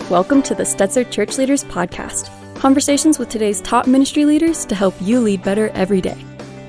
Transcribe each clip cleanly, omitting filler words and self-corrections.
Welcome to the Stetzer Church Leaders Podcast. Conversations with today's top ministry leaders to help you lead better every day.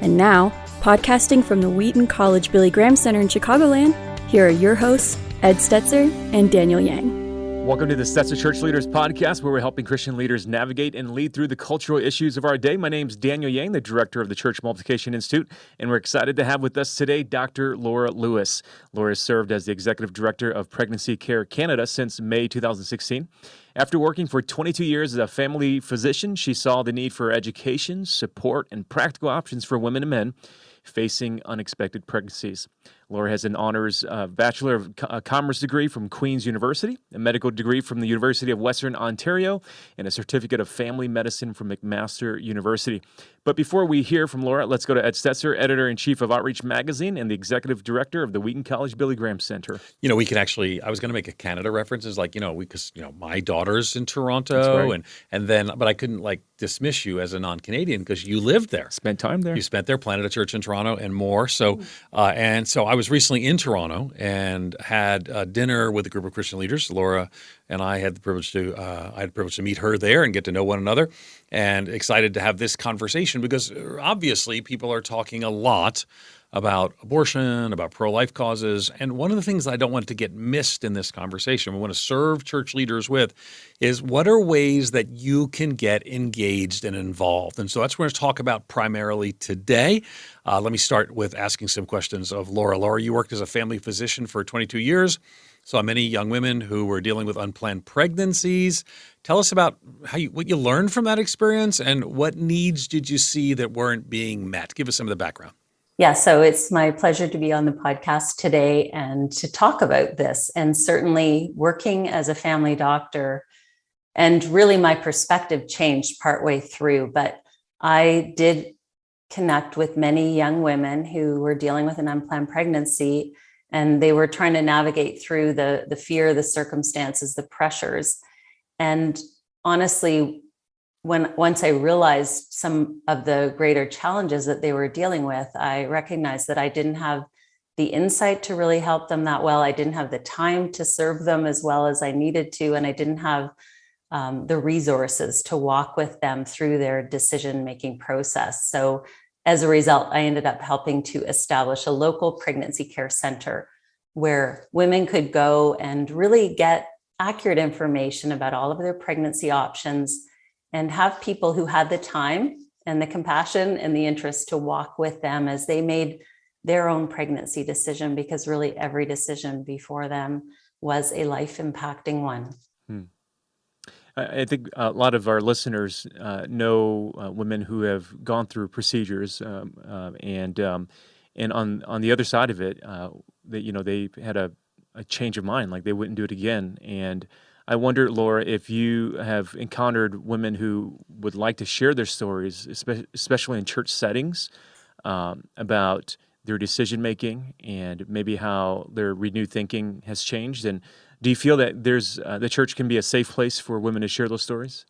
And now, podcasting from the Wheaton College Billy Graham Center in Chicagoland, here are your hosts, Ed Stetzer and Daniel Yang. Welcome to the Stetzer Church Leaders Podcast, where we're helping Christian leaders navigate and lead through the cultural issues of our day. My name's Daniel Yang, the director of the Church Multiplication Institute, and we're excited to have with us today Dr. Laura Lewis. Laura has served as the executive director of Pregnancy Care Canada since May 2016. After working for 22 years as a family physician, she saw the need for education, support, and practical options for women and men facing unexpected pregnancies. Laura has an honors Bachelor of Commerce degree from Queen's University, a medical degree from the University of Western Ontario, and a certificate of family medicine from McMaster University. But before we hear from Laura, let's go to Ed Stetzer, editor-in-chief of Outreach Magazine and the executive director of the Wheaton College Billy Graham Center. You know, we can actually, I was going to make a Canada reference, is like, because my daughter's in Toronto, That's right. and then, but I couldn't dismiss you as a non-Canadian because you lived there. Spent time there. You spent there, planted a church in Toronto and more. So, and so I was recently in Toronto and had dinner with a group of Christian leaders. Laura and I had the privilege to meet her there and get to know one another, and excited to have this conversation because obviously people are talking a lot about abortion, about pro-life causes. And one of the things I don't want to get missed in this conversation, we want to serve church leaders with, is what are ways that you can get engaged and involved? And so that's what we're going to talk about primarily today. Let me start with asking some questions of Laura. Laura, you worked as a family physician for 22 years, saw many young women who were dealing with unplanned pregnancies. Tell us about what you learned from that experience and what needs did you see that weren't being met? Give us some of the background. Yeah, so it's my pleasure to be on the podcast today and to talk about this. And certainly working as a family doctor, and really my perspective changed partway through, but I did connect with many young women who were dealing with an unplanned pregnancy, and they were trying to navigate through the fear, the circumstances, the pressures. And honestly, once I realized some of the greater challenges that they were dealing with, I recognized that I didn't have the insight to really help them that well. I didn't have the time to serve them as well as I needed to, and I didn't have the resources to walk with them through their decision-making process. So as a result, I ended up helping to establish a local pregnancy care center where women could go and really get accurate information about all of their pregnancy options and have people who had the time and the compassion and the interest to walk with them as they made their own pregnancy decision, because really every decision before them was a life-impacting one. I think a lot of our listeners know women who have gone through procedures, and on the other side of it, they had a change of mind, like they wouldn't do it again. And I wonder, Laura, if you have encountered women who would like to share their stories, especially in church settings, about their decision-making and maybe how their renewed thinking has changed. And do you feel that the church can be a safe place for women to share those stories?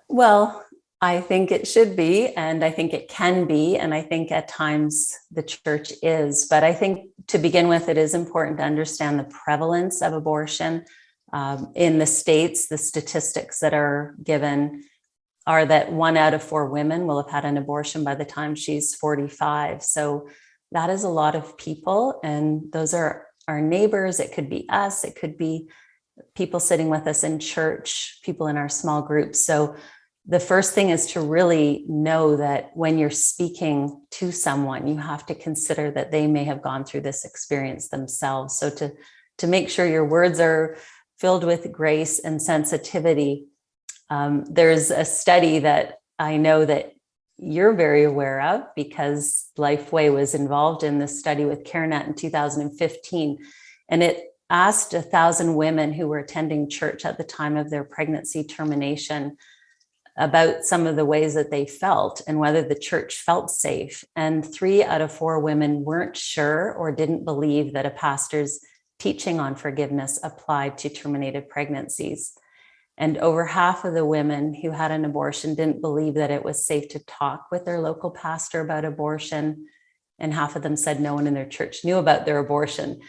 Well, I think it should be, and I think it can be, and I think at times the church is. But I think to begin with, it is important to understand the prevalence of abortion. In the States, the statistics that are given are that 1 out of 4 women will have had an abortion by the time she's 45. So that is a lot of people. And those are our neighbors. It could be us. It could be people sitting with us in church, people in our small groups. So the first thing is to really know that when you're speaking to someone, you have to consider that they may have gone through this experience themselves. So to make sure your words are filled with grace and sensitivity. There's a study that I know that you're very aware of because Lifeway was involved in this study with CareNet in 2015. And it asked 1,000 women who were attending church at the time of their pregnancy termination about some of the ways that they felt and whether the church felt safe. And 3 out of 4 women weren't sure or didn't believe that a pastor's teaching on forgiveness applied to terminated pregnancies. And over half of the women who had an abortion didn't believe that it was safe to talk with their local pastor about abortion. And half of them said no one in their church knew about their abortion.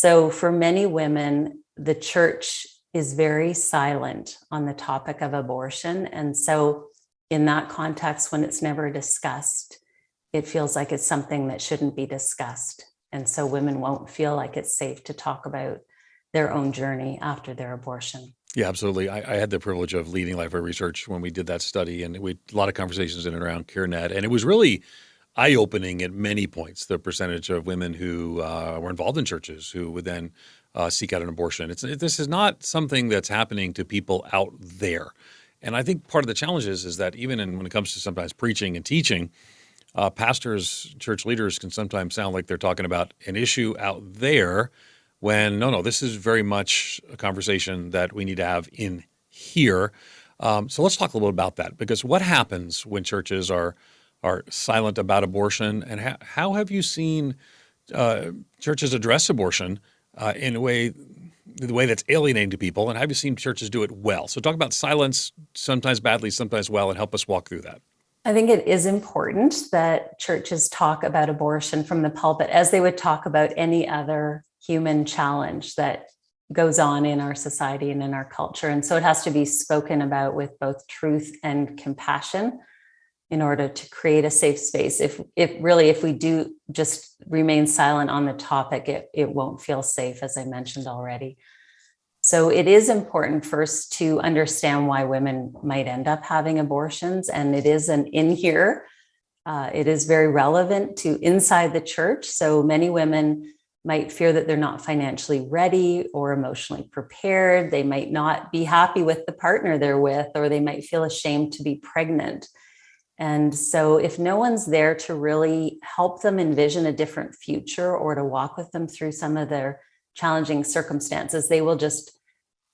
So for many women, the church is very silent on the topic of abortion. And so in that context, when it's never discussed, it feels like it's something that shouldn't be discussed. And so women won't feel like it's safe to talk about their own journey after their abortion. Yeah, absolutely. I had the privilege of leading Lifeway Research when we did that study, and we had a lot of conversations in and around CareNet, and it was really eye-opening at many points, the percentage of women who were involved in churches who would then seek out an abortion. This is not something that's happening to people out there. And I think part of the challenge is that even when it comes to sometimes preaching and teaching, pastors, church leaders can sometimes sound like they're talking about an issue out there when, no, this is very much a conversation that we need to have in here. So let's talk a little bit about that, because what happens when churches are silent about abortion, and how have you seen churches address abortion in the way that's alienating to people, and have you seen churches do it well? So talk about silence, sometimes badly, sometimes well, and help us walk through that. I think it is important that churches talk about abortion from the pulpit as they would talk about any other human challenge that goes on in our society and in our culture. And so it has to be spoken about with both truth and compassion in order to create a safe space. If we do just remain silent on the topic, it won't feel safe, as I mentioned already. So it is important first to understand why women might end up having abortions. And it is in here. It is very relevant to inside the church. So many women might fear that they're not financially ready or emotionally prepared. They might not be happy with the partner they're with, or they might feel ashamed to be pregnant. And so if no one's there to really help them envision a different future or to walk with them through some of their challenging circumstances, they will just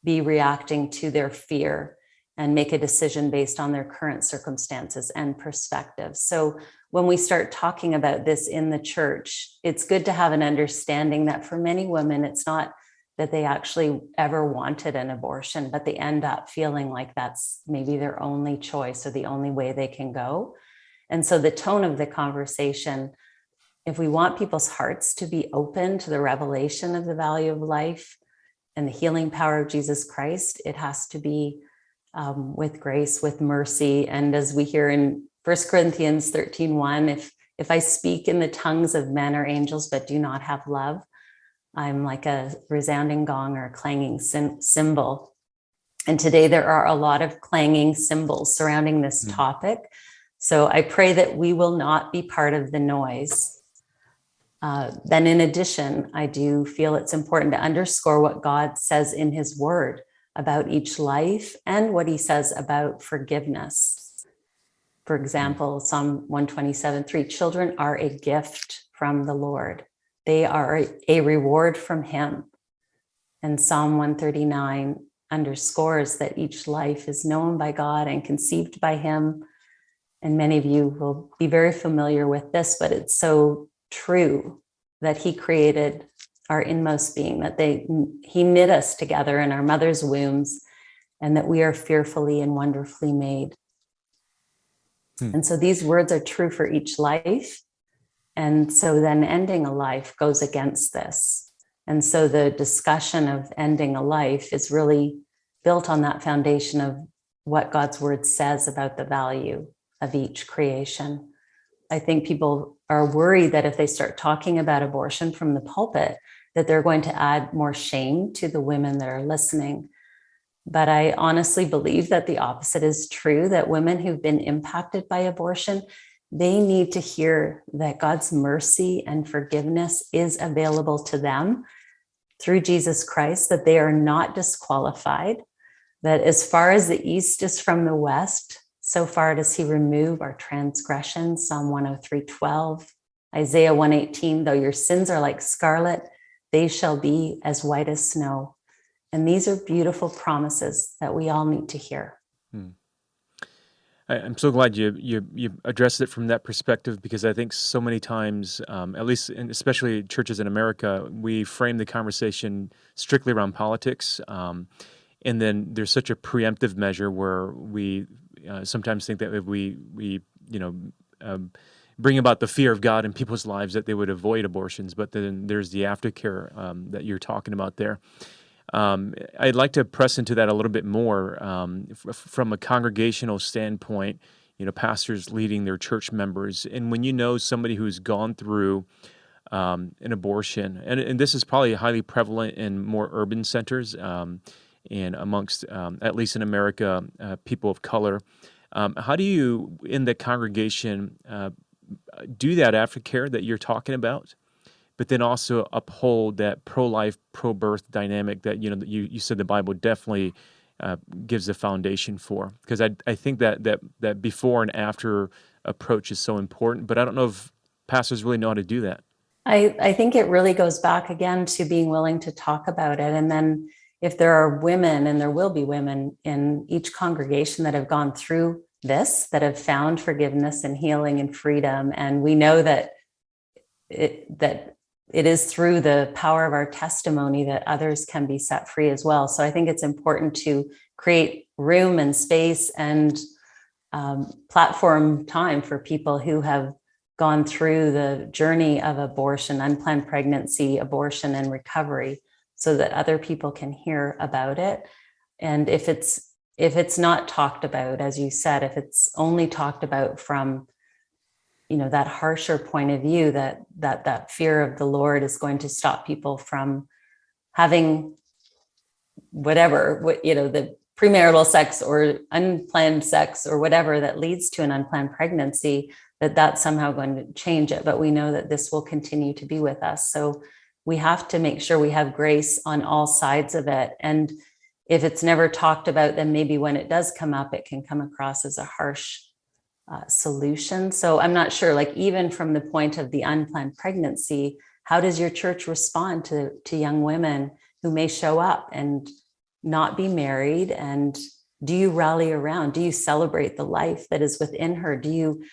be reacting to their fear and make a decision based on their current circumstances and perspectives. So when we start talking about this in the church, it's good to have an understanding that for many women, it's not that they actually ever wanted an abortion, but they end up feeling like that's maybe their only choice or the only way they can go. And so the tone of the conversation, if we want people's hearts to be open to the revelation of the value of life and the healing power of Jesus Christ, it has to be with grace, with mercy. And as we hear in 1 Corinthians 13:1, if I speak in the tongues of men or angels, but do not have love, I'm like a resounding gong or a clanging cymbal. And today there are a lot of clanging cymbals surrounding this topic. So I pray that we will not be part of the noise. Then in addition, I do feel it's important to underscore what God says in his word about each life and what he says about forgiveness. For example, Psalm 127:3, children are a gift from the Lord. They are a reward from him. And Psalm 139 underscores that each life is known by God and conceived by him. And many of you will be very familiar with this, but it's so true that he created our inmost being, that he knit us together in our mother's wombs, and that we are fearfully and wonderfully made. And so these words are true for each life. And so then ending a life goes against this. And so the discussion of ending a life is really built on that foundation of what God's word says about the value of each creation. I think people are worried that if they start talking about abortion from the pulpit, that they're going to add more shame to the women that are listening. But I honestly believe that the opposite is true, that women who've been impacted by abortion, they need to hear that God's mercy and forgiveness is available to them through Jesus Christ, that they are not disqualified, that as far as the east is from the west, so far does he remove our transgressions, Psalm 103:12, Isaiah 1:18, though your sins are like scarlet, they shall be as white as snow. And these are beautiful promises that we all need to hear. I'm so glad you addressed it from that perspective, because I think so many times, at least, and especially churches in America, we frame the conversation strictly around politics, and then there's such a preemptive measure where we sometimes think that if we bring about the fear of God in people's lives, that they would avoid abortions. But then there's the aftercare that you're talking about there. I'd like to press into that a little bit more from a congregational standpoint. Pastors leading their church members, and when you know somebody who's gone through an abortion, and this is probably highly prevalent in more urban centers and amongst, at least in America, people of color. How do you, in the congregation, do that aftercare that you're talking about, but then also uphold that pro-life, pro-birth dynamic that you said the Bible definitely gives the foundation for? Because I think that before and after approach is so important, but I don't know if pastors really know how to do that. I think it really goes back again to being willing to talk about it. And then if there are women, and there will be women in each congregation that have gone through this, that have found forgiveness and healing and freedom, and we know that it is through the power of our testimony that others can be set free as well. So I think it's important to create room and space and platform time for people who have gone through the journey of abortion, unplanned pregnancy, abortion, and recovery, so that other people can hear about it. And if it's not talked about, as you said, if it's only talked about from that harsher point of view, that fear of the Lord is going to stop people from having the premarital sex or unplanned sex or whatever that leads to an unplanned pregnancy, that's somehow going to change it. But we know that this will continue to be with us. So we have to make sure we have grace on all sides of it. And if it's never talked about, then maybe when it does come up, it can come across as a harsh solution. So I'm not sure, even from the point of the unplanned pregnancy, how does your church respond to young women who may show up and not be married? And do you rally around? Do you celebrate the life that is within her? Do you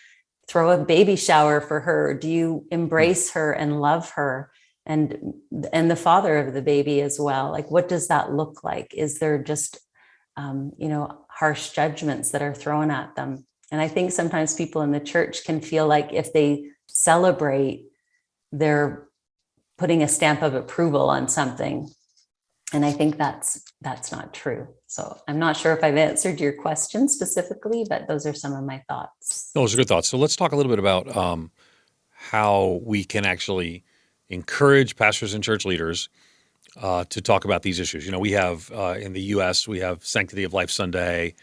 throw a baby shower for her? Do you embrace her and love her and the father of the baby as well? What does that look like? Is there just harsh judgments that are thrown at them? And I think sometimes people in the church can feel like if they celebrate, they're putting a stamp of approval on something. And I think that's not true. So I'm not sure if I've answered your question specifically, but those are some of my thoughts. Those are good thoughts. So let's talk a little bit about how we can actually encourage pastors and church leaders to talk about these issues. We have in the U.S., we have Sanctity of Life Sunday,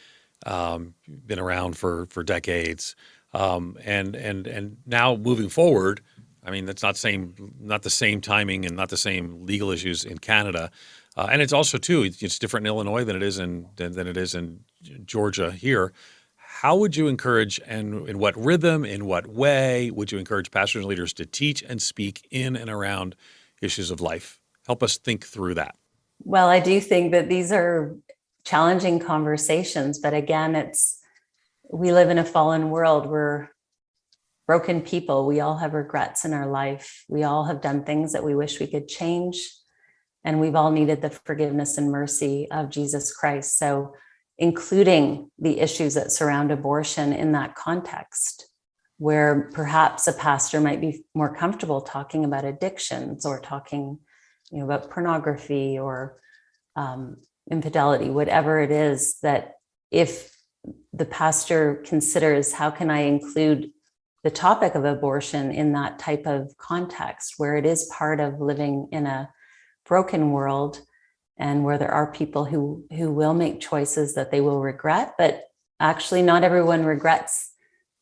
been around for decades, and now moving forward. I mean, that's not the same timing and not the same legal issues in Canada, and it's also too it's different in Illinois than it is in Georgia here. How would you encourage, and in what rhythm, in what way would you encourage pastors and leaders to teach and speak in and around issues of life? Help us think through that. Well, I do think that these are challenging conversations, but again, we live in a fallen world. We're broken people. We all have regrets in our life. We all have done things that we wish we could change, and we've all needed the forgiveness and mercy of Jesus Christ. So including the issues that surround abortion in that context, where perhaps a pastor might be more comfortable talking about addictions or talking about pornography or infidelity, whatever it is, that if the pastor considers, how can I include the topic of abortion in that type of context where it is part of living in a broken world, and where there are people who will make choices that they will regret, but actually not everyone regrets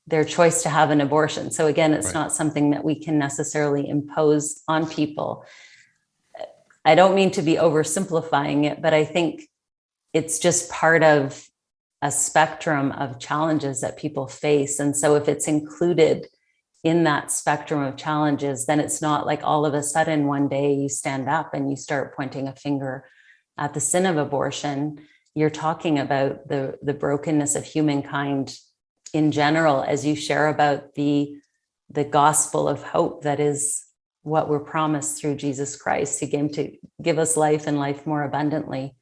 their choice to have an abortion. So again, it's not something that we can necessarily impose on people. I don't mean to be oversimplifying it, but I think it's just part of a spectrum of challenges that people face. And so if it's included in that spectrum of challenges, then it's not like all of a sudden one day you stand up and you start pointing a finger at the sin of abortion. You're talking about the brokenness of humankind in general, as you share about the gospel of hope that is what we're promised through Jesus Christ. He came to give us life and life more abundantly.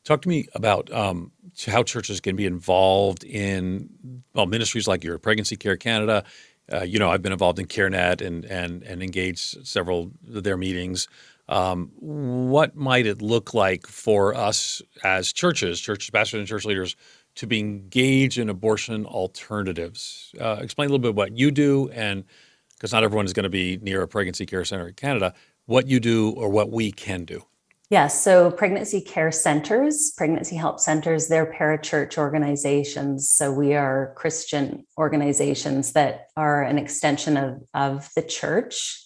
Talk to me about how churches can be involved in ministries like your Pregnancy Care Canada. I've been involved in CareNet and engaged several of their meetings. What might it look like for us as churches, church pastors and church leaders, to be engaged in abortion alternatives? Explain a little bit what you do, and because not everyone is going to be near a pregnancy care center in Canada, what you do or what we can do. Yes, so pregnancy care centers, pregnancy help centers, they're parachurch organizations. So we are Christian organizations that are an extension of the church.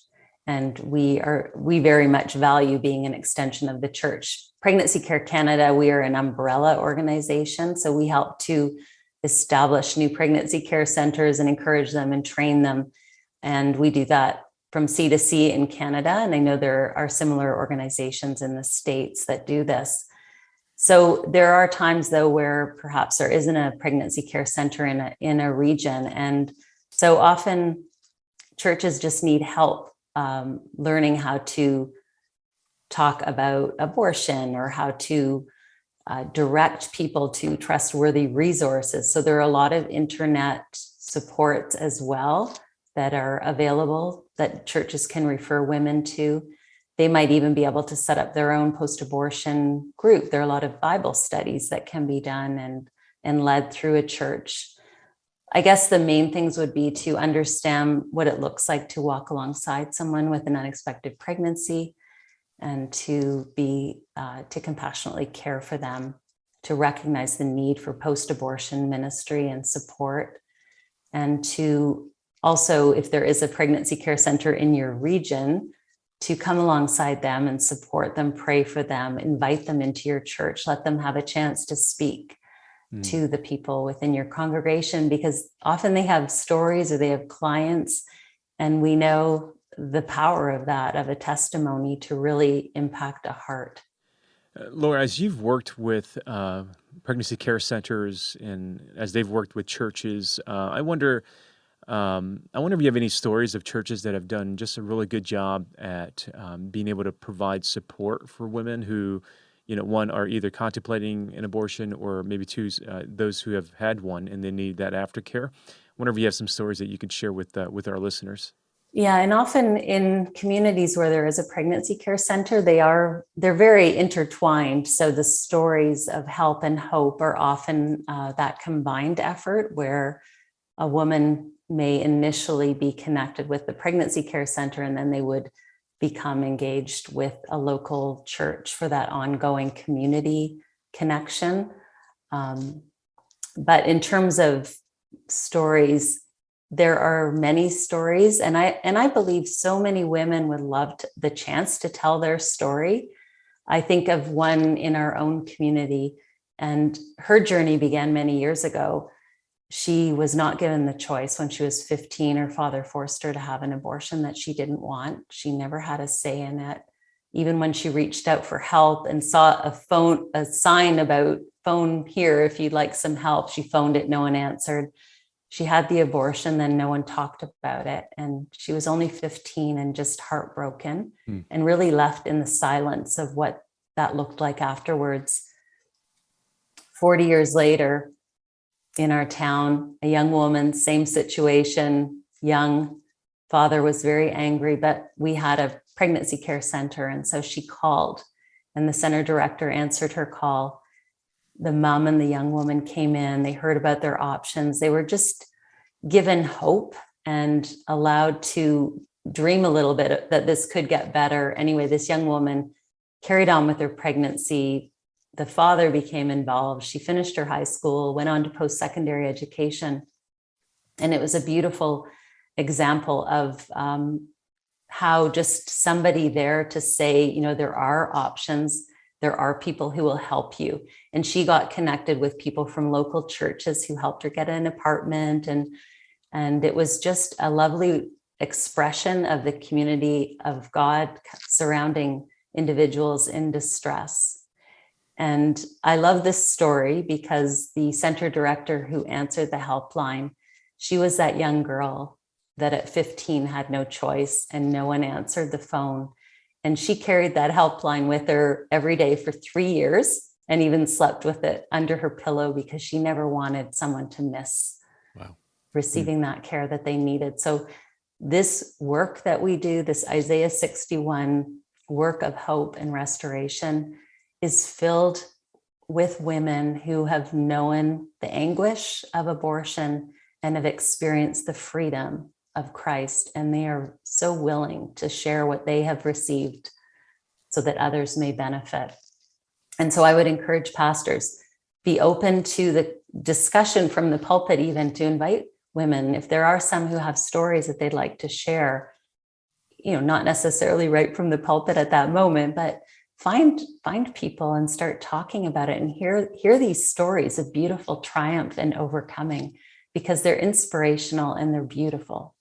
And we very much value being an extension of the church. Pregnancy Care Canada, we are an umbrella organization. So we help to establish new pregnancy care centers and encourage them and train them. And we do that from C to C in Canada. And I know there are similar organizations in the States that do this. So there are times, though, where perhaps there isn't a pregnancy care center in a region. And so often churches just need help learning how to talk about abortion or how to direct people to trustworthy resources. So there are a lot of internet supports as well that are available that churches can refer women to. They might even be able to set up their own post-abortion group. There are a lot of Bible studies that can be done and led through a church. I guess the main things would be to understand what it looks like to walk alongside someone with an unexpected pregnancy, and to compassionately care for them, to recognize the need for post-abortion ministry and support, and to also, if there is a pregnancy care center in your region, to come alongside them and support them, pray for them, invite them into your church, let them have a chance to speak to the people within your congregation, because often they have stories or they have clients, and we know the power of that, of a testimony to really impact a heart. Laura, as you've worked with pregnancy care centers and as they've worked with churches, I wonder if you have any stories of churches that have done just a really good job at being able to provide support for women who, one, are either contemplating an abortion, or maybe two, those who have had one and they need that aftercare. Whenever you have some stories that you can share with our listeners. Yeah, and often in communities where there is a pregnancy care center, they're very intertwined. So the stories of help and hope are often that combined effort where a woman may initially be connected with the pregnancy care center, and then they would become engaged with a local church for that ongoing community connection. But in terms of stories, there are many stories, and I believe so many women would love the chance to tell their story. I think of one in our own community, and her journey began many years ago. She was not given the choice when she was 15. Her father forced her to have an abortion that she didn't want. She never had a say in it. Even when she reached out for help and saw a sign about phone here if you'd like some help, she phoned it, no one answered. She had the abortion, then no one talked about it. And she was only 15 and just heartbroken and really left in the silence of what that looked like afterwards. 40 years later, in our town, a young woman, same situation, young, father was very angry, but we had a pregnancy care center. And so she called, and the center director answered her call. The mom and the young woman came in, they heard about their options. They were just given hope and allowed to dream a little bit that this could get better. Anyway, this young woman carried on with her pregnancy. The father became involved. She finished her high school, went on to post-secondary education. And it was a beautiful example of how just somebody there to say, there are options. There are people who will help you. And she got connected with people from local churches who helped her get an apartment. And it was just a lovely expression of the community of God surrounding individuals in distress. And I love this story because the center director who answered the helpline, she was that young girl that at 15 had no choice and no one answered the phone. And she carried that helpline with her every day for 3 years and even slept with it under her pillow because she never wanted someone to miss receiving that care that they needed. So this work that we do, this Isaiah 61 work of hope and restoration is filled with women who have known the anguish of abortion and have experienced the freedom of Christ. And they are so willing to share what they have received so that others may benefit. And so I would encourage pastors, be open to the discussion from the pulpit, even to invite women. If there are some who have stories that they'd like to share, not necessarily right from the pulpit at that moment, but find people and start talking about it and hear these stories of beautiful triumph and overcoming, because they're inspirational and they're beautiful.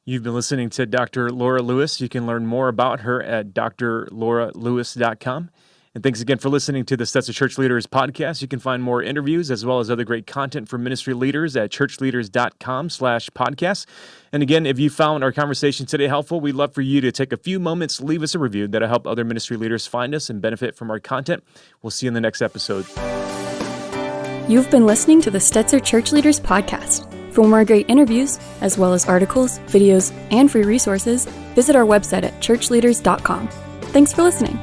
You've been listening to Dr. Laura Lewis. You can learn more about her at ChurchLeaders.com. And thanks again for listening to the That's a Church Leaders podcast. You can find more interviews as well as other great content for ministry leaders at ChurchLeaders.com/podcast. And again, if you found our conversation today helpful, we'd love for you to take a few moments, leave us a review that'll help other ministry leaders find us and benefit from our content. We'll see you in the next episode. You've been listening to the Stetzer Church Leaders podcast. For more great interviews, as well as articles, videos, and free resources, visit our website at ChurchLeaders.com. Thanks for listening.